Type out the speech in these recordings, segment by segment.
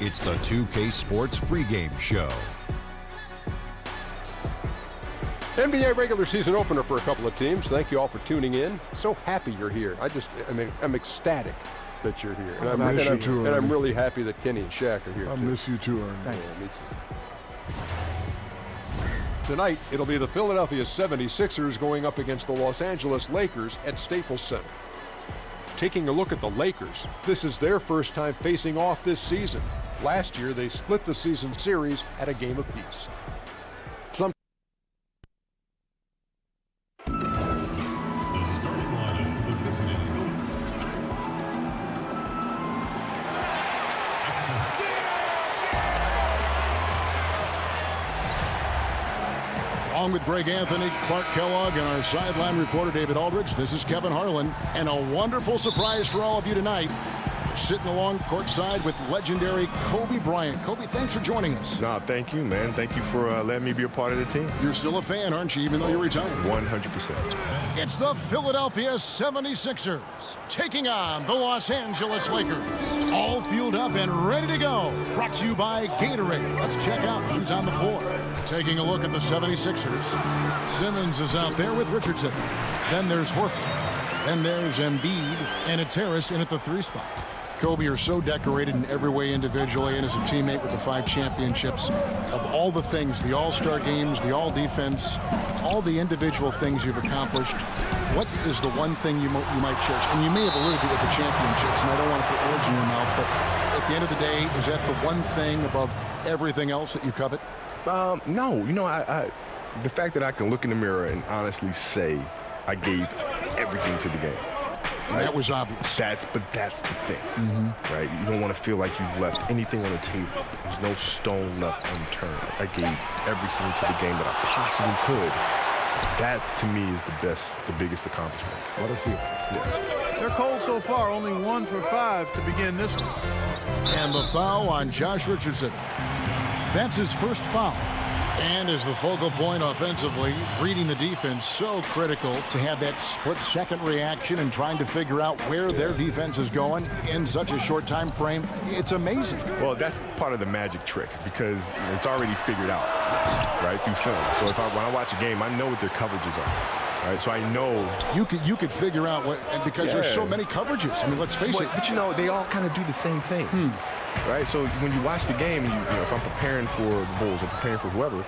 It's the 2K Sports pregame show. NBA regular season opener for a couple of teams. Thank you all for tuning in. So happy you're here. I'm ecstatic that you're here. And I'm really happy that Kenny and Shaq are here, I too. miss you too, Ernie. Yeah, me too. Tonight, it'll be the Philadelphia 76ers going up against the Los Angeles Lakers at Staples Center. Taking a look at the Lakers, this is their first time facing off this season. Last year, they split the season series at a game apiece. The starting lineup for the visiting Along with Greg Anthony, Clark Kellogg, and our sideline reporter David Aldridge, this is Kevin Harlan, and a wonderful surprise for all of you tonight. Sitting along courtside with legendary Kobe Bryant. Kobe, thanks for joining us. No, thank you, man. Thank you for letting me be a part of the team. You're still a fan, aren't you, even though you're retired? 100%. It's the Philadelphia 76ers taking on the Los Angeles Lakers. All fueled up and ready to go. Brought to you by Gatorade. Let's check out who's on the floor. Taking a look at the 76ers. Simmons is out there with Richardson. Then there's Horford. Then there's Embiid. And it's Harris in at the 3 spot. Kobe, you're so decorated in every way individually and as a teammate with the 5 championships. Of all the things, the all-star games, the all-defense, all the individual things you've accomplished, what is the one thing you might cherish? And you may have alluded to it with the championships, and I don't want to put words in your mouth, but at the end of the day, is that the one thing above everything else that you covet? No, the fact that I can look in the mirror and honestly say I gave everything to the game. Right? That was obvious. But that's the thing, right? You don't want to feel like you've left anything on the table. There's no stone left unturned. I gave everything to the game that I possibly could. That, to me, is the biggest accomplishment. What a feel. Yeah. They're cold so far, only 1 for 5 to begin this one. And the foul on Josh Richardson. That's his first foul. And as the focal point offensively, reading the defense, so critical to have that split-second reaction and trying to figure out where their defense is going in such a short time frame. It's amazing. Well, that's part of the magic trick because it's already figured out, right, through film. So when I watch a game, I know what their coverages are. Right, so I know you could figure out what, and because there's so many coverages. I mean, let's face it. But they all kind of do the same thing. Right, so when you watch the game, if I'm preparing for the Bulls or preparing for whoever,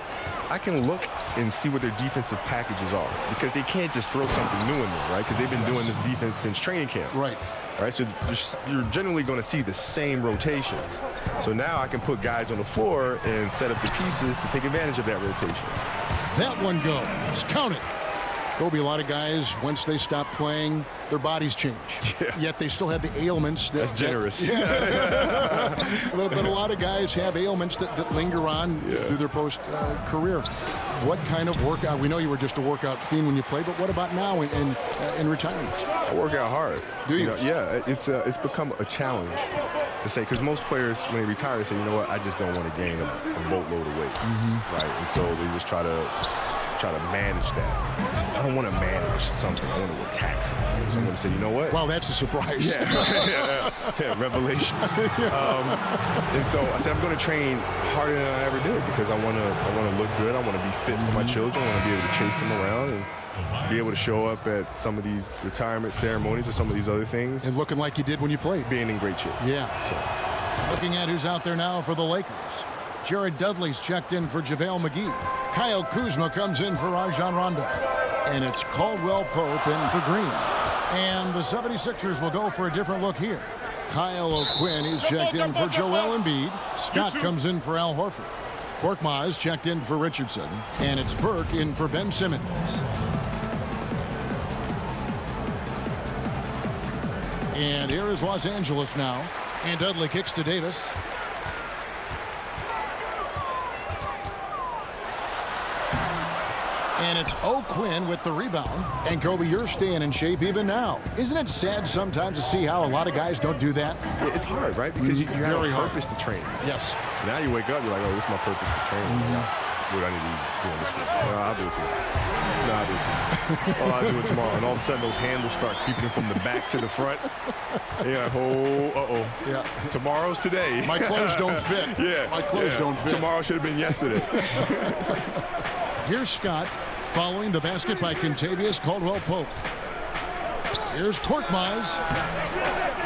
I can look and see what their defensive packages are because they can't just throw something new in there, right? Because they've been doing this defense since training camp. Right. Right, so you're generally going to see the same rotations. So now I can put guys on the floor and set up the pieces to take advantage of that rotation. That one goes. Count it. Kobe, a lot of guys, once they stop playing, their bodies change. Yeah. Yet they still have the ailments. That's generous. But a lot of guys have ailments that linger on through their post-career. What kind of workout? We know you were just a workout fiend when you played, but what about now in retirement? I work out hard. Do you? Yeah, it's become a challenge to say, because most players, when they retire, say, you know what, I just don't want to gain a boatload of weight. Right? And so they just try to manage that. I don't want to manage something. I want to attack something. So I'm going to say, you know what? Well, that's a surprise. Yeah, revelation. And so I said, I'm going to train harder than I ever did because I want to look good. I want to be fit for my children. I want to be able to chase them around and be able to show up at some of these retirement ceremonies or some of these other things. And looking like you did when you played. Being in great shape. Yeah. So. Looking at who's out there now for the Lakers. Jared Dudley's checked in for JaVale McGee. Kyle Kuzma comes in for Rajon Rondo. And it's Caldwell Pope in for Green. And the 76ers will go for a different look here. Kyle O'Quinn is checked in for Joel Embiid. Scott comes in for Al Horford. Korkmaz is checked in for Richardson. And it's Burke in for Ben Simmons. And here is Los Angeles now. And Dudley kicks to Davis. And it's O'Quinn with the rebound. And Kobe, you're staying in shape even now. Isn't it sad sometimes to see how a lot of guys don't do that? Yeah, it's hard, right? Because you have a purpose to train. Yes. Now you wake up, you're like, oh, this is my purpose to train. what I need to be doing this week. No, I'll do it too. No, I'll do it too. Oh, I'll do it tomorrow. And all of a sudden, those handles start creeping from the back to the front. Yeah, uh-oh. Yeah. Tomorrow's today. My clothes don't fit. Yeah. My clothes don't fit. Tomorrow should have been yesterday. Here's Scott following the basket by Kentavious Caldwell-Pope. Here's Korkmaz.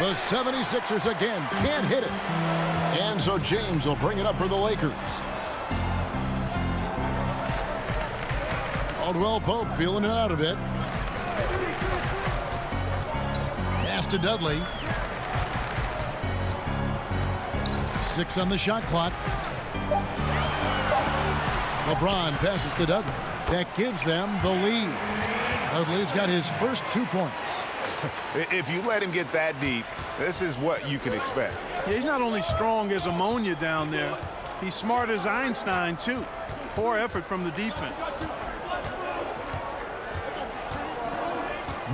The 76ers again can't hit it. And so James will bring it up for the Lakers. Caldwell-Pope feeling it out a bit. Pass to Dudley. 6 on the shot clock. LeBron passes to Dudley. That gives them the lead. Dudley's got his first 2 points. If you let him get that deep, this is what you can expect. Yeah, he's not only strong as ammonia down there, he's smart as Einstein, too. Poor effort from the defense.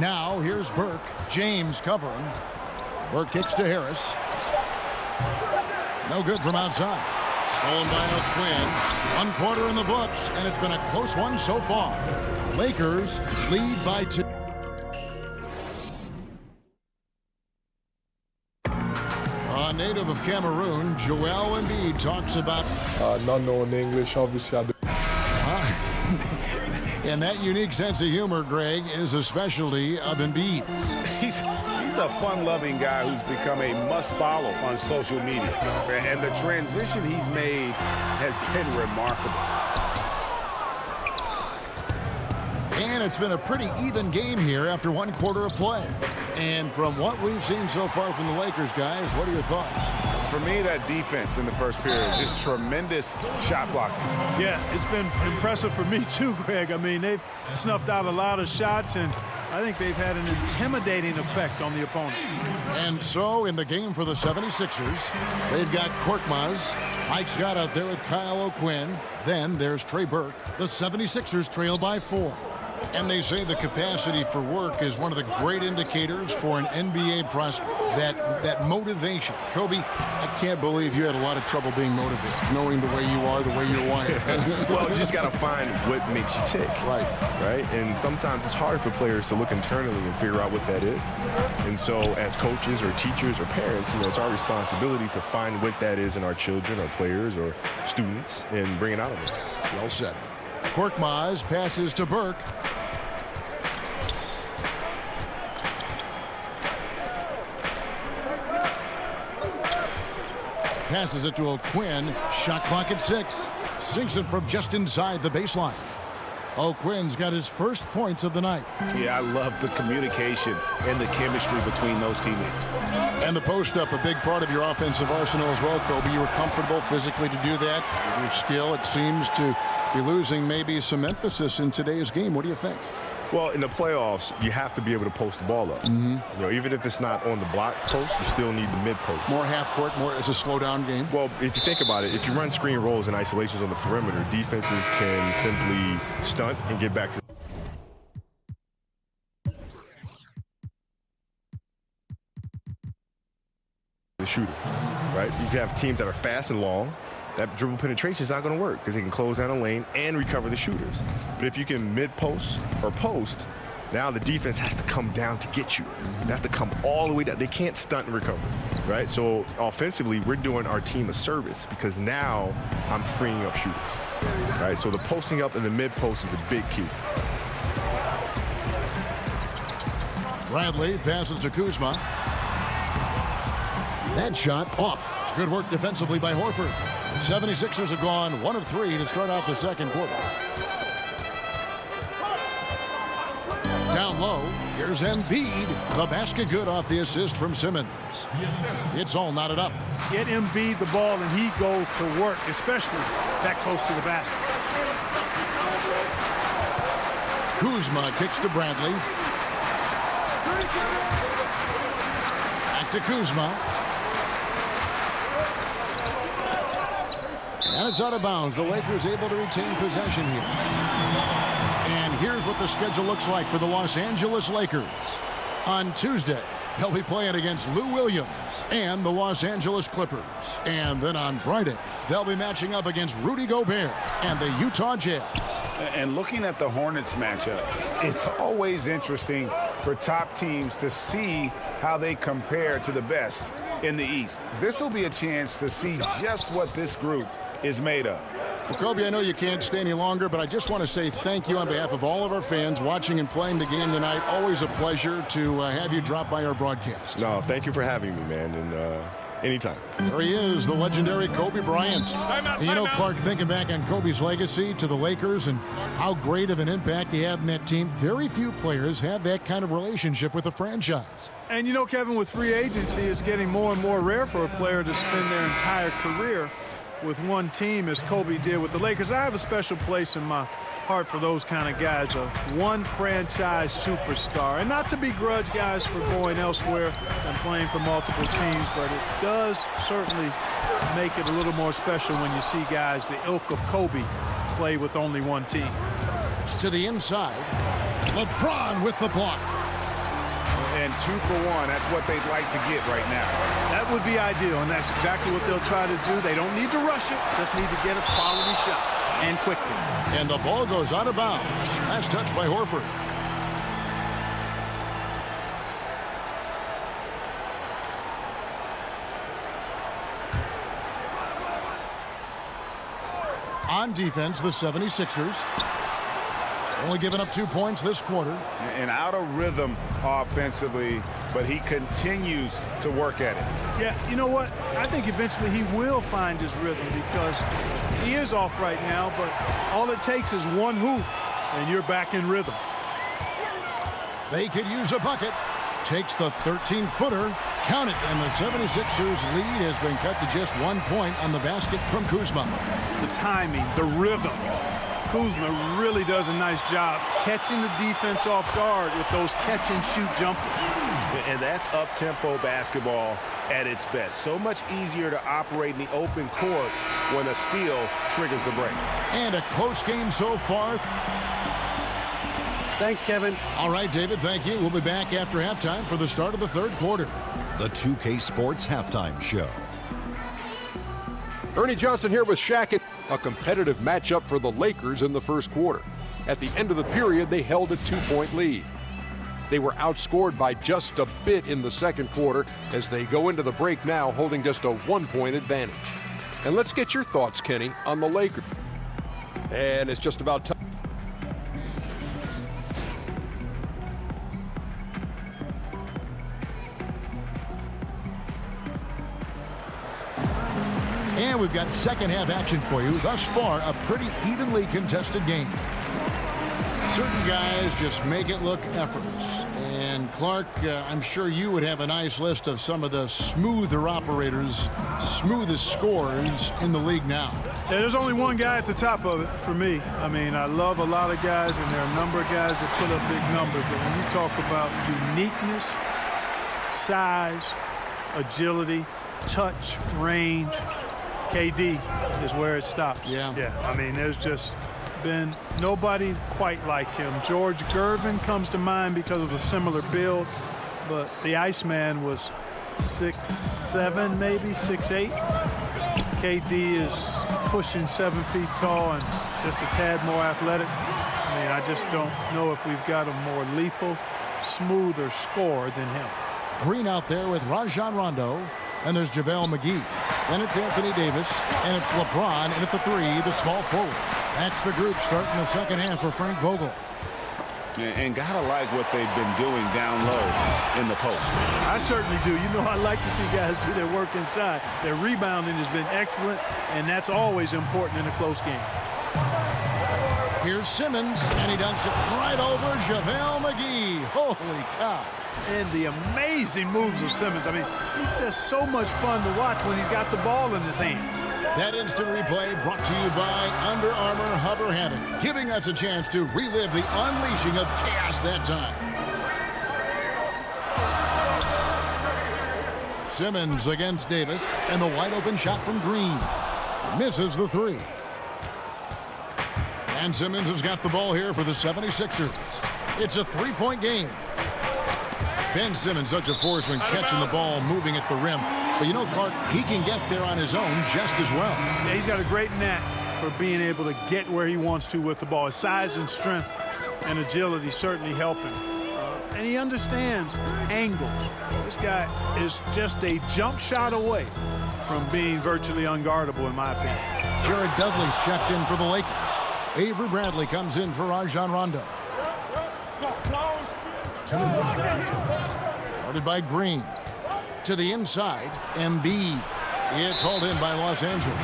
Now here's Burke. James covering. Burke kicks to Harris. No good from outside. Stolen by O'Quinn. 1 quarter in the books, and it's been a close one so far. Lakers lead by 2. A native of Cameroon, Joel Embiid talks about not knowing English, obviously. and that unique sense of humor, Greg, is a specialty of Embiid's. He's a fun-loving guy who's become a must-follow on social media. And the transition he's made has been remarkable. And it's been a pretty even game here after 1 quarter of play. And from what we've seen so far from the Lakers, guys, what are your thoughts? For me, that defense in the first period, just tremendous shot blocking. Yeah, it's been impressive for me too, Greg. I mean, they've snuffed out a lot of shots, and I think they've had an intimidating effect on the opponent. And so in the game for the 76ers, they've got Korkmaz. Mike Scott out there with Kyle O'Quinn. Then there's Trey Burke. The 76ers trail by 4. And they say the capacity for work is one of the great indicators for an NBA prospect. That motivation. Kobe, I can't believe you had a lot of trouble being motivated, knowing the way you are, the way you're wired. Well, you just got to find what makes you tick. Right. Right? And sometimes it's hard for players to look internally and figure out what that is. And so as coaches or teachers or parents, it's our responsibility to find what that is in our children or players or students and bring it out of them. Well said. Korkmaz passes to Burke. Passes it to O'Quinn. Shot clock at 6. Sinks it from just inside the baseline. O'Quinn's got his first points of the night. Yeah, I love the communication and the chemistry between those teammates. And the post-up, a big part of your offensive arsenal as well, Kobe. You were comfortable physically to do that. With your skill, it seems to be losing maybe some emphasis in today's game. What do you think? Well, in the playoffs, you have to be able to post the ball up. Mm-hmm. Even if it's not on the block post, you still need the mid post. More half court, more as a slow down game. Well, if you think about it, if you run screen rolls and isolations on the perimeter, defenses can simply stunt and get back to the shooter, right? If you have teams that are fast and long, that dribble penetration is not going to work because they can close down a lane and recover the shooters. But if you can mid-post or post, now the defense has to come down to get you. They have to come all the way down. They can't stunt and recover, right? So offensively, we're doing our team a service because now I'm freeing up shooters, right? So the posting up in the mid-post is a big key. Bradley passes to Kuzma. That shot off. Good work defensively by Horford. The 76ers have gone 1 of 3 to start out the second quarter. Down low, here's Embiid. The basket good off the assist from Simmons. It's all knotted up. Get Embiid the ball and he goes to work, especially that close to the basket. Kuzma kicks to Bradley. Back to Kuzma. And it's out of bounds. The Lakers able to retain possession here. And here's what the schedule looks like for the Los Angeles Lakers. On Tuesday, they'll be playing against Lou Williams and the Los Angeles Clippers. And then on Friday, they'll be matching up against Rudy Gobert and the Utah Jazz. And looking at the Hornets matchup, it's always interesting for top teams to see how they compare to the best in the East. This will be a chance to see just what this group is made of. Well, Kobe, I know you can't stay any longer, but I just want to say thank you on behalf of all of our fans watching and playing the game tonight. Always a pleasure to have you drop by our broadcast. No, thank you for having me, man, and anytime. There he is, the legendary Kobe Bryant. You know, Clark, thinking back on Kobe's legacy to the Lakers and how great of an impact he had in that team, very few players have that kind of relationship with a franchise. And you know, Kevin, with free agency, it's getting more and more rare for a player to spend their entire career with one team as Kobe did with the Lakers. I have a special place in my heart for those kind of guys, a one franchise superstar. And not to begrudge guys for going elsewhere and playing for multiple teams, but it does certainly make it a little more special when you see guys the ilk of Kobe play with only one team. To the inside, LeBron with the block. And 2 for 1, that's what they'd like to get right now. That would be ideal, and that's exactly what they'll try to do. They don't need to rush it, just need to get a quality shot, and quickly. And the ball goes out of bounds. Last touch by Horford. On defense, the 76ers. Only giving up 2 points this quarter. And out of rhythm offensively, but he continues to work at it. Yeah, you know what? I think eventually he will find his rhythm because he is off right now, but all it takes is one hoop, and you're back in rhythm. They could use a bucket. Takes the 13-footer. Count it, and the 76ers lead has been cut to just 1 point on the basket from Kuzma. The timing, the rhythm. Kuzma really does a nice job catching the defense off guard with those catch-and-shoot jumpers. And that's up-tempo basketball at its best. So much easier to operate in the open court when a steal triggers the break. And a close game so far. Thanks, Kevin. All right, David, thank you. We'll be back after halftime for the start of the third quarter. The 2K Sports Halftime Show. Ernie Johnson here with Shaq. A competitive matchup for the Lakers in the first quarter. At the end of the period, they held a 2-point lead. They were outscored by just a bit in the second quarter as they go into the break now holding just a 1-point advantage. And let's get your thoughts, Kenny, on the Lakers. And it's just about time. And we've got second half action for you. Thus far, a pretty evenly contested game. Certain guys just make it look effortless. And Clark, I'm sure you would have a nice list of some of the smoother operators, smoothest scorers in the league now. Yeah, there's only one guy at the top of it for me. I mean, I love a lot of guys, and there are a number of guys that put up big numbers. But when you talk about uniqueness, size, agility, touch, range, KD is where it stops. Yeah. I mean, there's just been nobody quite like him. George Gervin comes to mind because of a similar build, but the Iceman was 6'7", maybe 6'8". KD is pushing 7 feet tall and just a tad more athletic. I mean, I just don't know if we've got a more lethal, smoother scorer than him. Green out there with Rajon Rondo. And there's JaVale McGee. Then it's Anthony Davis. And it's LeBron. And at the 3, the small forward. That's the group starting the second half for Frank Vogel. And gotta like what they've been doing down low in the post. I certainly do. You know, I like to see guys do their work inside. Their rebounding has been excellent, and that's always important in a close game. Here's Simmons, and he dunks it right over JaVale McGee. Holy cow. And the amazing moves of Simmons. I mean, he's just so much fun to watch when he's got the ball in his hand. That instant replay brought to you by Under Armour Hover Havoc, giving us a chance to relive the unleashing of chaos that time. Simmons against Davis, and the wide open shot from Green. Misses the 3. And Simmons has got the ball here for the 76ers. It's a 3-point game. Ben Simmons, such a force when catching the ball, moving at the rim. But you know, Clark, he can get there on his own just as well. Yeah, he's got a great knack for being able to get where he wants to with the ball. His size and strength and agility certainly help him. And he understands angles. This guy is just a jump shot away from being virtually unguardable, in my opinion. Jared Dudley's checked in for the Lakers. Avery Bradley comes in for Rajon Rondo. Guarded by Green. To the inside, Embiid. It's hauled in by Los Angeles.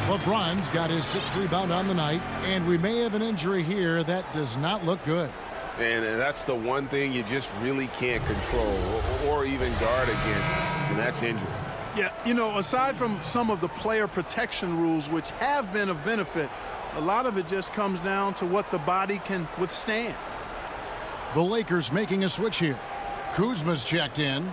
LeBron's got his 6th rebound on the night, and we may have an injury here that does not look good. And that's the one thing you just really can't control or even guard against, and that's injury. Yeah, you know, aside from some of the player protection rules, which have been of benefit, a lot of it just comes down to what the body can withstand. The Lakers making a switch here. Kuzma's checked in.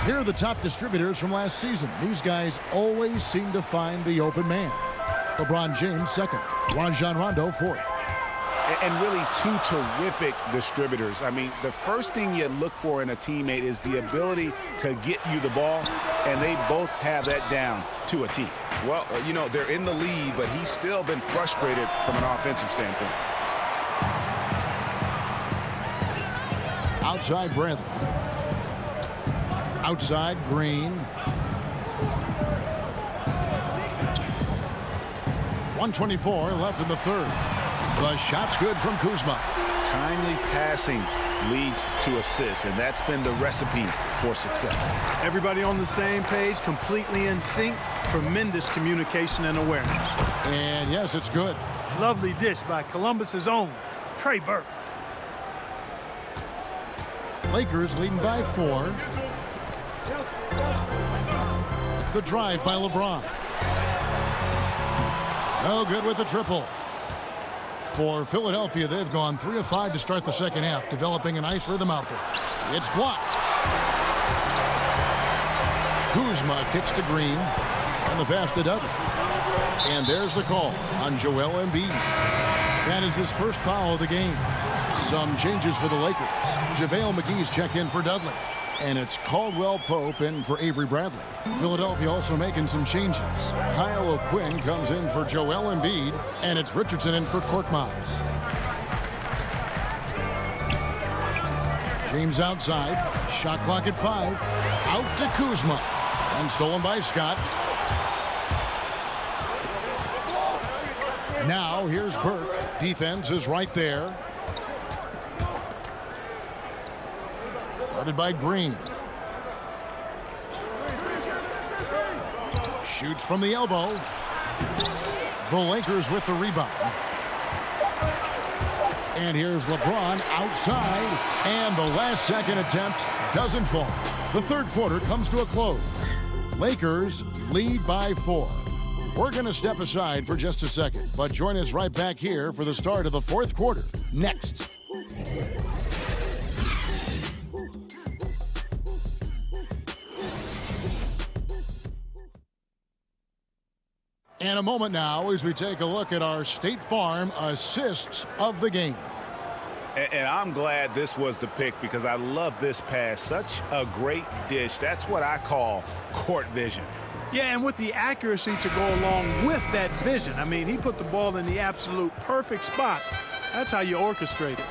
Here are the top distributors from last season. These guys always seem to find the open man. LeBron James, 2nd. Rajon Rondo, 4th. And really 2 terrific distributors. I mean, the first thing you look for in a teammate is the ability to get you the ball, and they both have that down to a T. Well, you know, they're in the lead, but he's still been frustrated from an offensive standpoint. Outside Bradley. Outside Green. 1:24 left in the 3rd. The shot's good from Kuzma. Timely passing leads to assists, and that's been the recipe for success. Everybody on the same page, completely in sync, tremendous communication and awareness. And yes, it's good. Lovely dish by Columbus's own Trey Burke. Lakers leading by 4. The drive by LeBron. No good with the triple. For Philadelphia, they've gone 3 of 5 to start the second half, developing a nice rhythm out there. It's blocked. Kuzma kicks to Green, and the pass to Dudley. And there's the call on Joel Embiid. That is his first foul of the game. Some changes for the Lakers. JaVale McGee's checked in for Dudley. And it's Caldwell Pope in for Avery Bradley. Philadelphia also making some changes. Kyle O'Quinn comes in for Joel Embiid, and it's Richardson in for Korkmaz. James outside. Shot clock at 5. Out to Kuzma. And stolen by Scott. Now here's Burke. Defense is right there. Guarded by Green. Shoots from the elbow. The Lakers with the rebound. And here's LeBron outside. And the last second attempt doesn't fall. The 3rd quarter comes to a close. Lakers lead by 4. We're going to step aside for just a second, but join us right back here for the start of the 4th quarter. Next. And a moment now as we take a look at our State Farm assists of the game. And I'm glad this was the pick because I love this pass. Such a great dish. That's what I call court vision. Yeah, and with the accuracy to go along with that vision. I mean, he put the ball in the absolute perfect spot. That's how you orchestrate it.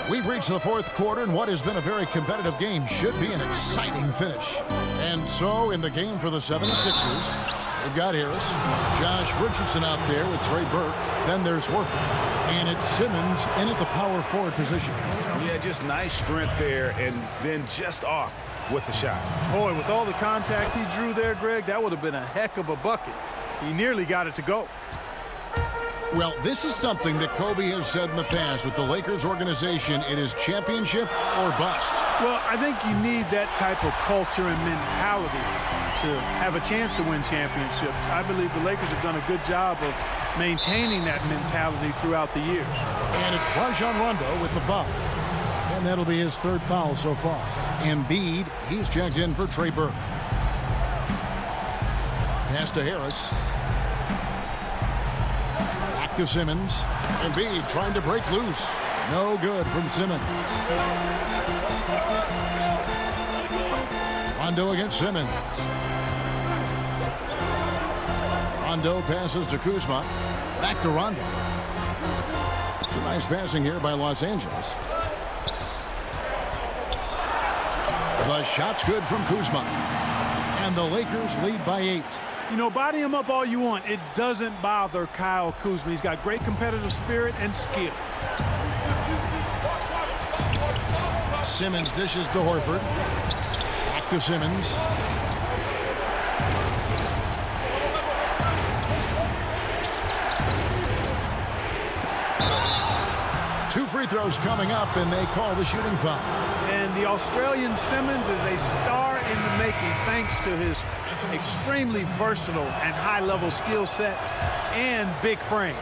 We've reached the 4th quarter, and what has been a very competitive game should be an exciting finish. And so, in the game for the 76ers, they've got Harris, Josh Richardson out there with Trey Burke. Then there's Horford. And it's Simmons in at the power forward position. Yeah, just nice strength there, and then just off with the shot. Boy, with all the contact he drew there, Greg, that would have been a heck of a bucket. He nearly got it to go. Well, this is something that Kobe has said in the past with the Lakers organization. It is championship or bust. Well, I think you need that type of culture and mentality to have a chance to win championships. I believe the Lakers have done a good job of maintaining that mentality throughout the years. And it's Rajon Rondo with the foul. And that'll be his 3rd foul so far. Embiid, he's checked in for Trey Burke. Pass to Harris. Back Back to Simmons. Embiid trying to break loose. No good from Simmons. Rondo against Simmons. Rondo passes to Kuzma. Back to Rondo. Some nice passing here by Los Angeles. The shot's good from Kuzma. And the Lakers lead by 8. You know, body him up all you want. It doesn't bother Kyle Kuzma. He's got great competitive spirit and skill. Simmons dishes to Horford. Back to Simmons. Two free throws coming up, and they call the shooting foul. And the Australian Simmons is a star in the making thanks to his extremely versatile and high-level skill set and big frame.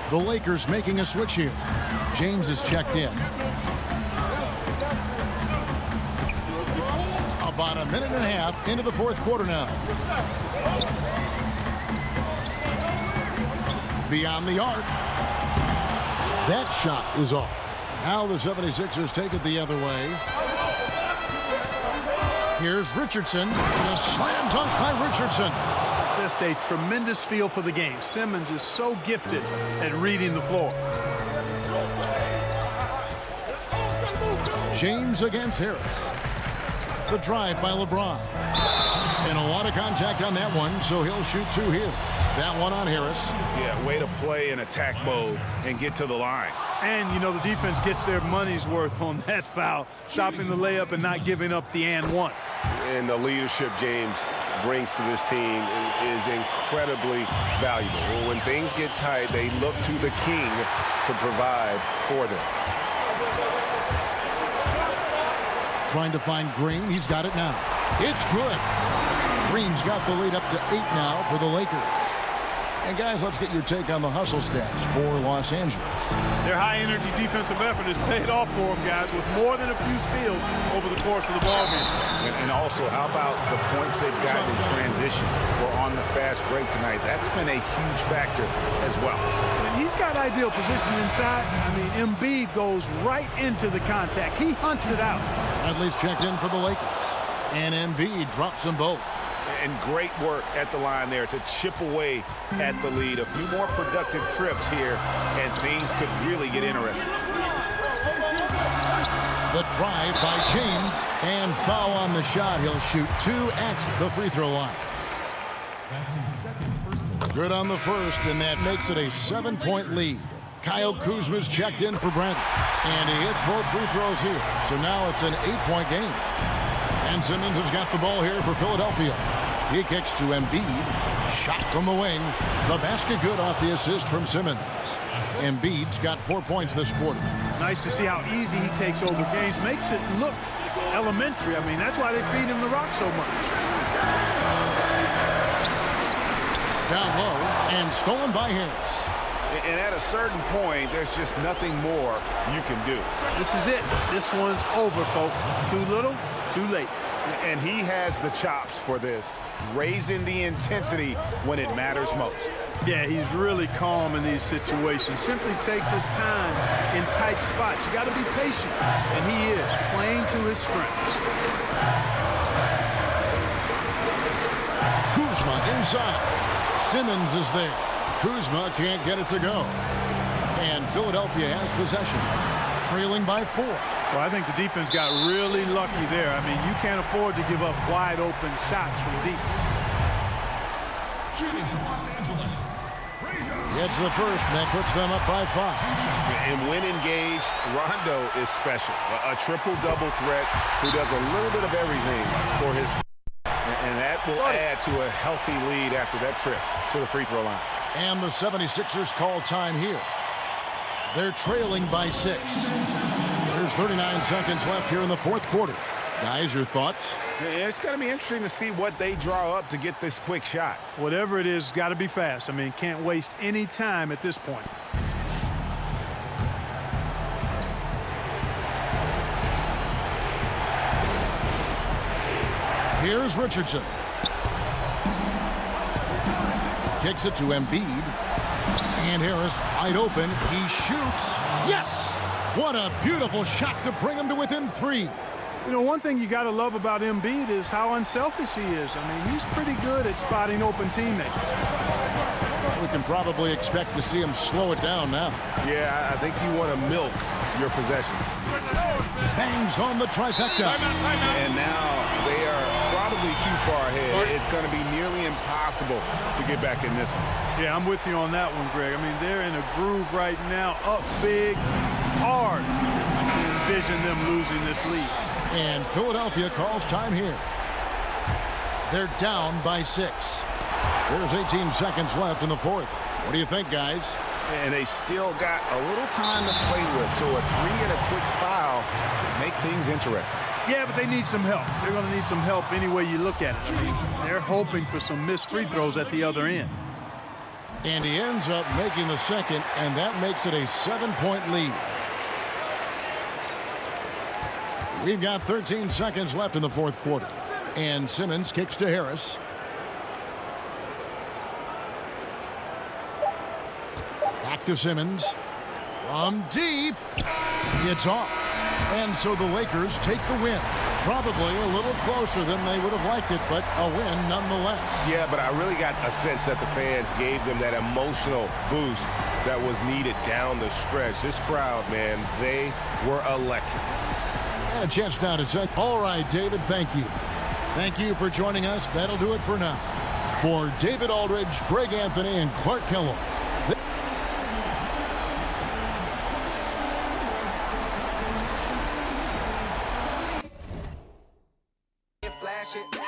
The Lakers making a switch here. James is checked in. About a minute and a half into the fourth quarter now. Beyond the arc. That shot is off. Now the 76ers take it the other way. Here's Richardson. And a slam dunk by Richardson. Just a tremendous feel for the game. Simmons is so gifted at reading the floor. James against Harris. The drive by LeBron. And a lot of contact on that one, so he'll shoot 2 here. That one on Harris. Yeah, way to play in attack mode and get to the line. And, you know, the defense gets their money's worth on that foul, stopping the layup and not giving up the and one. And the leadership James brings to this team is incredibly valuable. When things get tight, they look to the king to provide for them. Trying to find Green. He's got it now. It's good. Green's got the lead up to 8 now for the Lakers. And guys, let's get your take on the hustle stats for Los Angeles. Their high-energy defensive effort has paid off for them, guys, with more than a few steals over the course of the ballgame. And also, how about the points they've gotten in transition or on the fast break tonight? That's been a huge factor as well. And he's got ideal position inside. I mean, Embiid goes right into the contact. He hunts it out. Bradley's checked in for the Lakers. And Embiid drops them both. And great work at the line there to chip away at the lead. A few more productive trips here, and things could really get interesting. The drive by James, and foul on the shot. He'll shoot 2 at the free throw line. Good on the first, and that makes it a 7-point lead. Kyle Kuzma's checked in for Bradley, and he hits both free throws here. So now it's an 8-point game. And Simmons has got the ball here for Philadelphia. He kicks to Embiid. Shot from the wing. The basket good off the assist from Simmons. Embiid's got 4 points this quarter. Nice to see how easy he takes over games. Makes it look elementary. I mean, that's why they feed him the rock so much. Down low and stolen by Harris. And at a certain point, there's just nothing more you can do. This is it. This one's over, folks. Too little, too late. And he has the chops for this, raising the intensity when it matters most. Yeah, he's really calm in these situations. Simply takes his time in tight spots. You got to be patient, and he is playing to his strengths. Kuzma inside. Simmons is there. Kuzma can't get it to go. And Philadelphia has possession, trailing by 4. Well, I think the defense got really lucky there. I mean, you can't afford to give up wide open shots from defense. Shooting for Los Angeles. Gets the first, and that puts them up by 5. And when engaged, Rondo is special. A triple-double threat who does a little bit of everything for his. And that will add to a healthy lead after that trip to the free throw line. And the 76ers call time here. They're trailing by 6. There's 39 seconds left here in the fourth quarter. Guys, your thoughts? Yeah, it's going to be interesting to see what they draw up to get this quick shot. Whatever it is, got to be fast. I mean, can't waste any time at this point. Here's Richardson. Kicks it to Embiid. And Harris wide open. He shoots. Yes! What a beautiful shot to bring him to within 3. You know, one thing you got to love about Embiid is how unselfish he is. I mean, he's pretty good at spotting open teammates. We can probably expect to see him slow it down now. Yeah, I think you want to milk your possessions. Bangs on the trifecta. And now they are probably too far ahead. It's going to be nearly impossible to get back in this one. Yeah, I'm with you on that one, Greg. I mean, they're in a groove right now, up big, hard. Envision them losing this lead. And Philadelphia calls time here. They're down by 6. There's 18 seconds left in the fourth. What do you think, guys? And they still got a little time to play with, so a 3 and a quick foul make things interesting. Yeah, but they need some help. They're going to need some help any way you look at it. I mean, they're hoping for some missed free throws at the other end. And he ends up making the second, and that makes it a 7-point lead. We've got 13 seconds left in the fourth quarter. And Simmons kicks to Harris. Back to Simmons. From deep. It's off. And so the Lakers take the win. Probably a little closer than they would have liked it, but a win nonetheless. Yeah, but I really got a sense that the fans gave them that emotional boost that was needed down the stretch. This crowd, man, they were electric. And a chance now to say, all right, David, thank you. Thank you for joining us. That'll do it for now. For David Aldridge, Greg Anthony, and Clark Kellogg. Flash it.